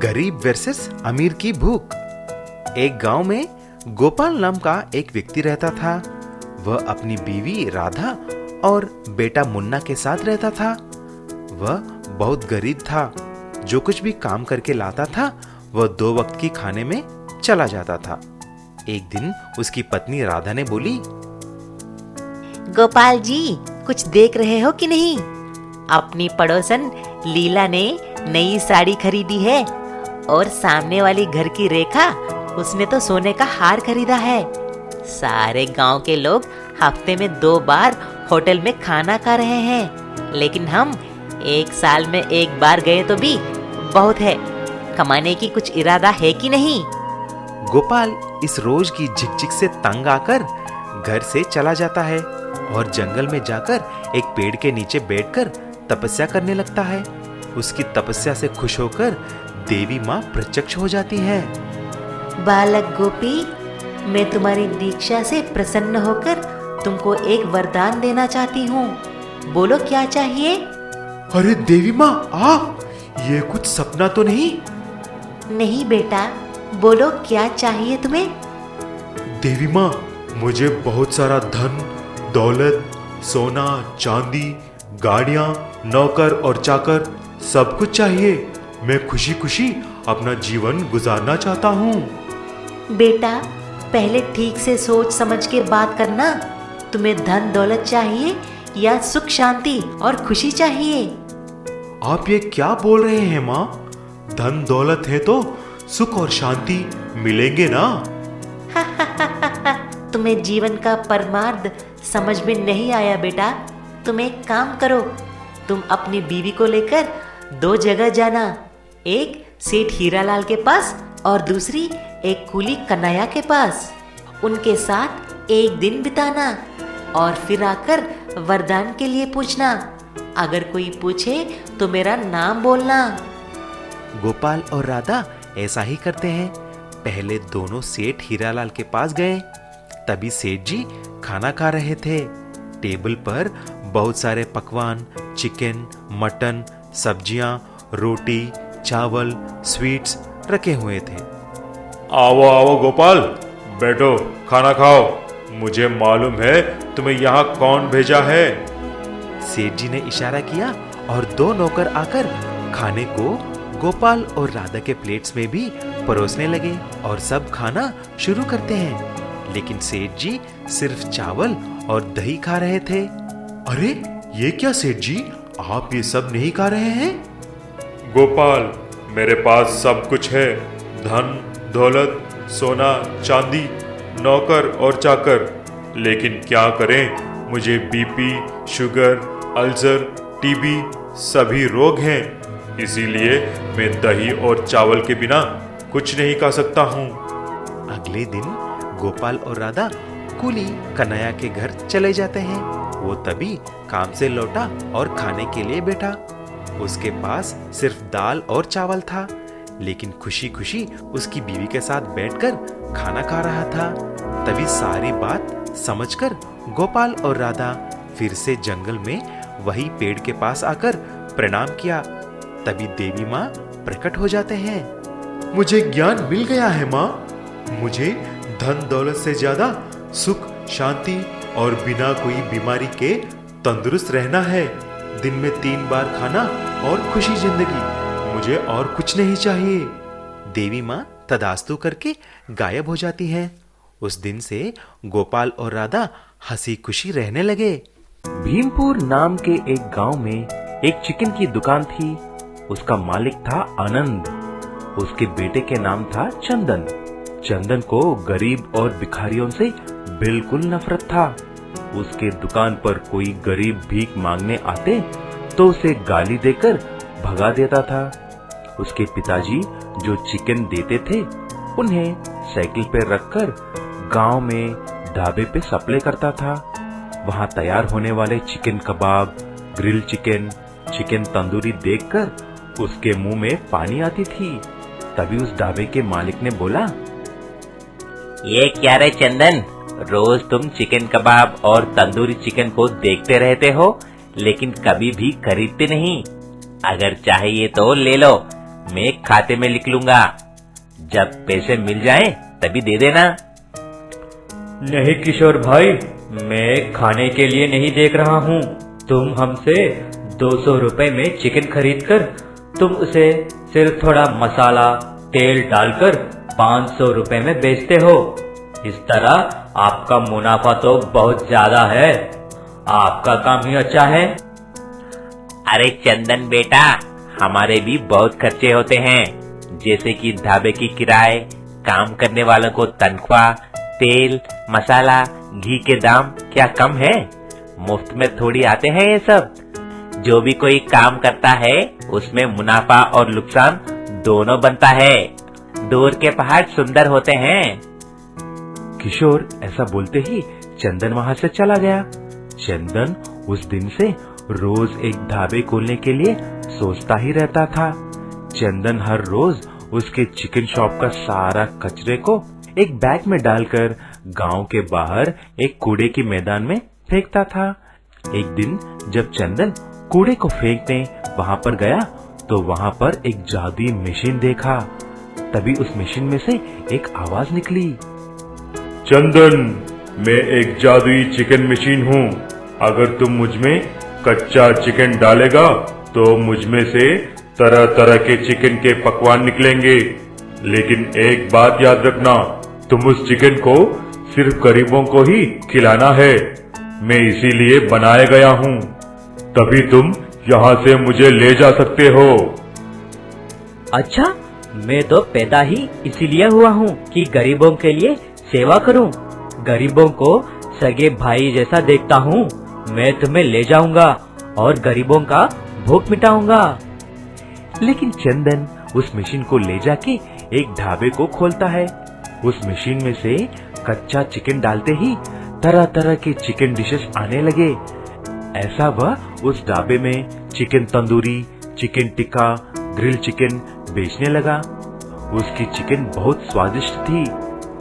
गरीब वर्सेस अमीर की भूख। एक गांव में गोपाल नाम का एक व्यक्ति रहता था। वह अपनी बीवी राधा और बेटा मुन्ना के साथ रहता था। वह बहुत गरीब था। जो कुछ भी काम करके लाता था वह 2 वक्त की खाने में चला जाता था। एक दिन उसकी पत्नी राधा ने बोली, गोपाल जी, कुछ देख रहे हो कि नहीं? अपनी पड़ोसन लीला ने नई साड़ी खरीदी है और सामने वाली घर की रेखा, उसने तो सोने का हार खरीदा है। सारे गांव के लोग हफ्ते में 2 बार होटल में खाना खा रहे हैं, लेकिन हम 1 साल में 1 बार गए तो भी बहुत है। कमाने की कुछ इरादा है कि नहीं? गोपाल इस रोज की झिकझिक से तंग आकर घर से चला जाता है और जंगल में जाकर एक पेड़ के नीचे बैठकर तपस्या करने लगता है। उसकी तपस्या से खुश होकर देवी माँ प्रत्यक्ष हो जाती है। बालक गोपी, मैं तुम्हारी दीक्षा से प्रसन्न होकर तुमको एक वरदान देना चाहती हूँ। बोलो क्या चाहिए? अरे देवी माँ, ये कुछ सपना तो नहीं? नहीं बेटा, बोलो क्या चाहिए तुम्हें? देवी माँ, मुझे बहुत सारा धन दौलत, सोना चांदी, गाड़ियाँ, नौकर और चाकर सब कुछ चाहिए। मैं खुशी खुशी अपना जीवन गुजारना चाहता हूँ। बेटा, पहले ठीक से सोच समझ के बात करना। तुम्हें धन दौलत चाहिए या सुख शांति और खुशी चाहिए? आप ये क्या बोल रहे हैं माँ? धन दौलत है तो सुख और शांति मिलेंगे ना? तुम्हें जीवन का परमार्थ समझ में नहीं आया बेटा। तुम एक काम करो, तुम अपनी बीवी को लेकर 2 जगह जाना। एक सेठ हीरालाल के पास और दूसरी एक कूली कन्हैया के पास। उनके साथ एक दिन बिताना और फिर आकर वरदान के लिए पूछना। अगर कोई पूछे तो मेरा नाम बोलना। गोपाल और राधा ऐसा ही करते हैं। पहले दोनों सेठ हीरालाल के पास गए। तभी सेठ जी खाना खा रहे थे। टेबल पर बहुत सारे पकवान, चिकन, मटन, सब्जियां, रोटी, चावल, स्वीट्स रखे हुए थे। आओ आओ गोपाल, बैठो, खाना खाओ। मुझे मालूम है तुम्हें यहाँ कौन भेजा है। सेठ जी ने इशारा किया और 2 नौकर आकर खाने को गोपाल और राधा के प्लेट्स में भी परोसने लगे और सब खाना शुरू करते हैं। लेकिन सेठ जी सिर्फ चावल और दही खा रहे थे। अरे ये क्या सेठ जी, आप ये सब नहीं खा रहे हैं? गोपाल, मेरे पास सब कुछ है। धन दौलत, सोना चांदी, नौकर और चाकर। लेकिन क्या करें, मुझे बीपी, शुगर, अल्सर, टीबी सभी रोग हैं। इसीलिए मैं दही और चावल के बिना कुछ नहीं खा सकता हूँ। अगले दिन गोपाल और राधा कूली कन्हैया के घर चले जाते हैं। वो तभी काम से लौटा और खाने के लिए बैठा। उसके पास सिर्फ दाल और चावल था, लेकिन खुशी खुशी उसकी बीवी के साथ बैठकर खाना खा रहा था। तभी सारी बात समझकर गोपाल और राधा फिर से जंगल में वही पेड़ के पास आकर प्रणाम किया। तभी देवी माँ प्रकट हो जाते हैं। मुझे ज्ञान मिल गया है माँ। मुझे धन दौलत से ज्यादा सुख शांति और बिना कोई बीमारी के तंदुरुस्त रहना है। दिन में 3 बार खाना और खुशी जिंदगी। मुझे और कुछ नहीं चाहिए। देवी माँ तदास्तु करके गायब हो जाती है। उस दिन से गोपाल और राधा हंसी खुशी रहने लगे। भीमपुर नाम के एक गांव में एक चिकन की दुकान थी। उसका मालिक था आनंद। उसके बेटे के नाम था चंदन। चंदन को गरीब और भिखारियों से बिल्कुल नफरत था। उसके दुकान पर कोई गरीब भीख मांगने आते तो उसे गाली देकर भगा देता था। उसके पिताजी जो चिकन देते थे उन्हें साइकिल पे रखकर गांव में ढाबे पे सप्लाई करता था। वहां तैयार होने वाले चिकन कबाब, ग्रिल चिकन, चिकन तंदूरी देखकर उसके मुंह में पानी आती थी। तभी उस ढाबे के मालिक ने बोला, ये क्या रे चंदन, रोज तुम चिकन कबाब और तंदूरी चिकन को देखते रहते हो लेकिन कभी भी खरीदते नहीं। अगर चाहिए तो ले लो, मैं खाते में लिख लूंगा। जब पैसे मिल जाएं तभी दे देना। नहीं किशोर भाई, मैं खाने के लिए नहीं देख रहा हूँ। तुम हमसे 200 रुपए में चिकन खरीद कर तुम उसे सिर्फ थोड़ा मसाला तेल डालकर 500 रुपए में बेचते हो। इस तरह आपका मुनाफा तो बहुत ज्यादा है। आपका काम ही अच्छा है। अरे चंदन बेटा, हमारे भी बहुत खर्चे होते हैं, जैसे कि ढाबे की किराए, काम करने वालों को तनख्वाह, तेल, मसाला, घी के दाम क्या कम है? मुफ्त में थोड़ी आते हैं ये सब। जो भी कोई काम करता है उसमें मुनाफा और नुकसान दोनों बनता है। दूर के पहाड़ सुंदर होते हैं। किशोर ऐसा बोलते ही चंदन वहां से चला गया। चंदन उस दिन से रोज एक ढाबे खोलने के लिए सोचता ही रहता था। चंदन हर रोज उसके चिकन शॉप का सारा कचरे को एक बैग में डालकर गांव के बाहर एक कूड़े के मैदान में फेंकता था। एक दिन जब चंदन कूड़े को फेंकने वहां पर गया तो वहां पर एक जादुई मशीन देखा। तभी उस मशीन में से एक आवाज निकली। चंदन, मैं एक जादुई चिकन मशीन हूँ। अगर तुम मुझ में कच्चा चिकन डालेगा तो मुझ में से तरह तरह के चिकन के पकवान निकलेंगे। लेकिन एक बात याद रखना, तुम उस चिकन को सिर्फ गरीबों को ही खिलाना है। मैं इसीलिए बनाया गया हूँ। तभी तुम यहाँ से मुझे ले जा सकते हो। अच्छा, मैं तो पैदा ही इसीलिए हुआ हूँ कि गरीबों के लिए सेवा करूँ। गरीबों को सगे भाई जैसा देखता हूँ। मैं तुम्हें ले जाऊंगा और गरीबों का भूख मिटाऊंगा। लेकिन चंदन उस मशीन को ले जाके एक ढाबे को खोलता है। उस मशीन में से कच्चा चिकन डालते ही तरह तरह के चिकन डिशेस आने लगे। ऐसा वह उस ढाबे में chicken tandoori, chicken tikka, grill chicken बेचने लगा। उसकी चिकन बहुत स्वादिष्ट थी।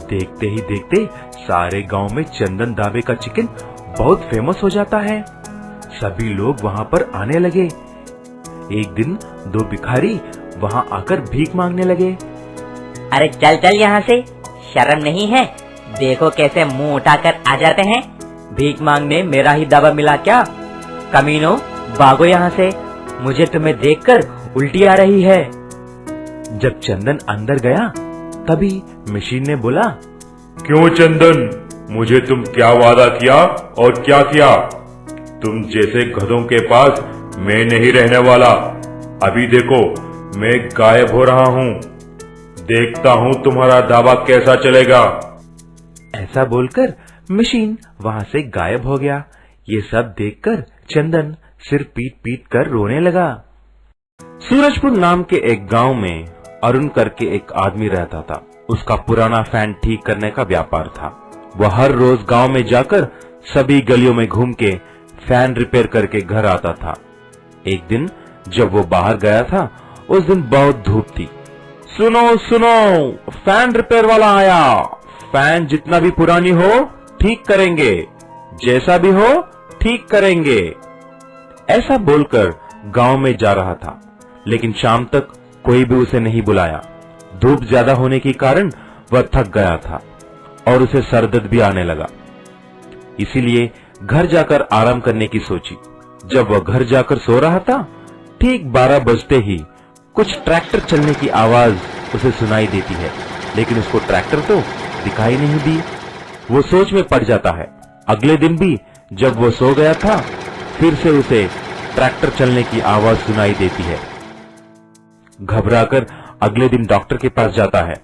देखते ही देखते सारे गांव में चंदन ढाबे का चिकन बहुत फेमस हो जाता है। सभी लोग वहां पर आने लगे। एक दिन दो भिखारी वहां आकर भीख मांगने लगे। अरे चल चल यहाँ से, शर्म नहीं है? देखो कैसे मुंह उठाकर आ जाते हैं। भीख मांगने मेरा ही दावा मिला क्या? कमीनो, भागो यहाँ से। मुझे तुम्हें देखकर उल्टी आ रही है। जब चंदन अंदर गया तभी मशीन ने बोला, क्यों चंदन, मुझे तुम क्या वादा किया और क्या किया? तुम जैसे गधों के पास मैं नहीं रहने वाला। अभी देखो, मैं गायब हो रहा हूँ। देखता हूँ तुम्हारा दावा कैसा चलेगा। ऐसा बोलकर मशीन वहां से गायब हो गया। ये सब देखकर चंदन सिर पीट पीट कर रोने लगा। सूरजपुर नाम के एक गांव में अरुण करके एक आदमी रहता था। उसका पुराना फैन ठीक करने का व्यापार था। वह हर रोज गांव में जाकर सभी गलियों में घूम के फैन रिपेयर करके घर आता था। एक दिन जब वो बाहर गया था, उस दिन बहुत धूप थी। सुनो सुनो, फैन रिपेयर वाला आया। फैन जितना भी पुरानी हो ठीक करेंगे, जैसा भी हो ठीक करेंगे। ऐसा बोलकर गांव में जा रहा था, लेकिन शाम तक कोई भी उसे नहीं बुलाया। धूप ज्यादा होने के कारण वह थक गया था और उसे सरदर्द भी आने लगा। इसीलिए घर जाकर आराम करने की सोची। जब वह घर जाकर सो रहा था, ठीक 12 बजते ही कुछ ट्रैक्टर चलने की आवाज उसे सुनाई देती है, लेकिन उसको ट्रैक्टर तो दिखाई नहीं दी। वो सोच में पड़ जाता है। अगले दिन भी जब वो सो गया था, फिर से उसे ट्रैक्टर चलने की आवाज सुनाई देती है। घबराकर अगले दिन डॉक्टर के पास जाता है।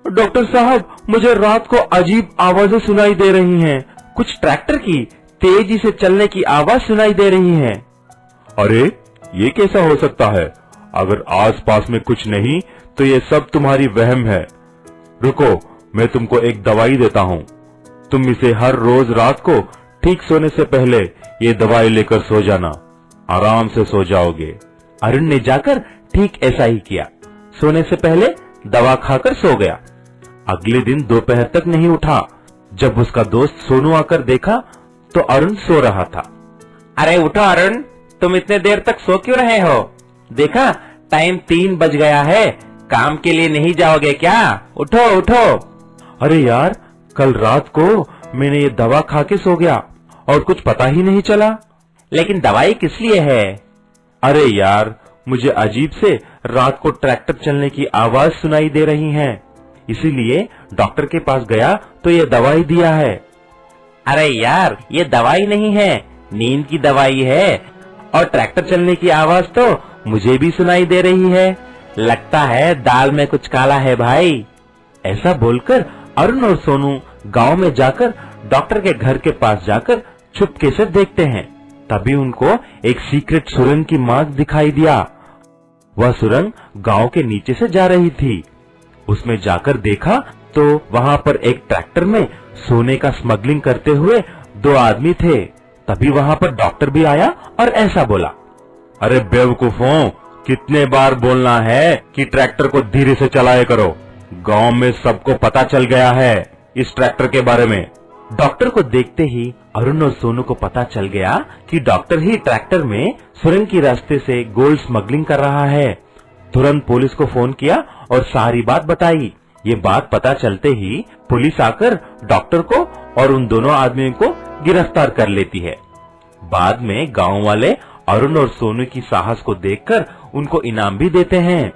डॉक्टर साहब, मुझे रात को अजीब आवाजें सुनाई दे रही हैं। कुछ ट्रैक्टर की तेजी से चलने की आवाज सुनाई दे रही है। अरे, ये कैसा हो सकता है? अगर आसपास में कुछ नहीं तो ये सब तुम्हारी वहम है। रुको, मैं तुमको एक दवाई देता हूँ। तुम इसे हर रोज रात को ठीक सोने से पहले ये दवाई लेकर सो जाना। आराम से सो जाओगे। अरुण ने जाकर ठीक ऐसा ही किया। सोने से पहले दवा खाकर सो गया। अगले दिन दोपहर तक नहीं उठा। जब उसका दोस्त सोनू आकर देखा तो अरुण सो रहा था। अरे उठो अरुण, तुम इतने देर तक सो क्यों रहे हो? देखा, टाइम 3 बज गया है। काम के लिए नहीं जाओगे क्या? उठो उठो। अरे यार, कल रात को मैंने ये दवा खा के सो गया और कुछ पता ही नहीं चला। लेकिन दवाई किस लिए है? अरे यार, मुझे अजीब से रात को ट्रैक्टर चलने की आवाज सुनाई दे रही है, इसीलिए डॉक्टर के पास गया तो ये दवाई दिया है। अरे यार, ये दवाई नहीं है, नींद की दवाई है। और ट्रैक्टर चलने की आवाज तो मुझे भी सुनाई दे रही है। लगता है दाल में कुछ काला है भाई। ऐसा बोलकर अरुण और सोनू गांव में जाकर डॉक्टर के घर के पास जाकर चुपके से देखते हैं। तभी उनको एक सीक्रेट सुरंग की मार्ग दिखाई दिया। वह सुरंग गांव के नीचे से जा रही थी। उसमें जाकर देखा तो वहां पर एक ट्रैक्टर में सोने का स्मगलिंग करते हुए 2 आदमी थे। तभी वहां पर डॉक्टर भी आया और ऐसा बोला, अरे बेवकूफों, कितने बार बोलना है कि ट्रैक्टर को धीरे से चलाया करो। गांव में सबको पता चल गया है इस ट्रैक्टर के बारे में। डॉक्टर को देखते ही अरुण और सोनू को पता चल गया कि डॉक्टर ही ट्रैक्टर में सुरंग की रास्ते से गोल्ड स्मगलिंग कर रहा है। तुरंत पुलिस को फोन किया और सारी बात बताई। ये बात पता चलते ही पुलिस आकर डॉक्टर को और उन दोनों आदमियों को गिरफ्तार कर लेती है। बाद में गांव वाले अरुण और सोनू की साहस को देखकर उनको इनाम भी देते हैं।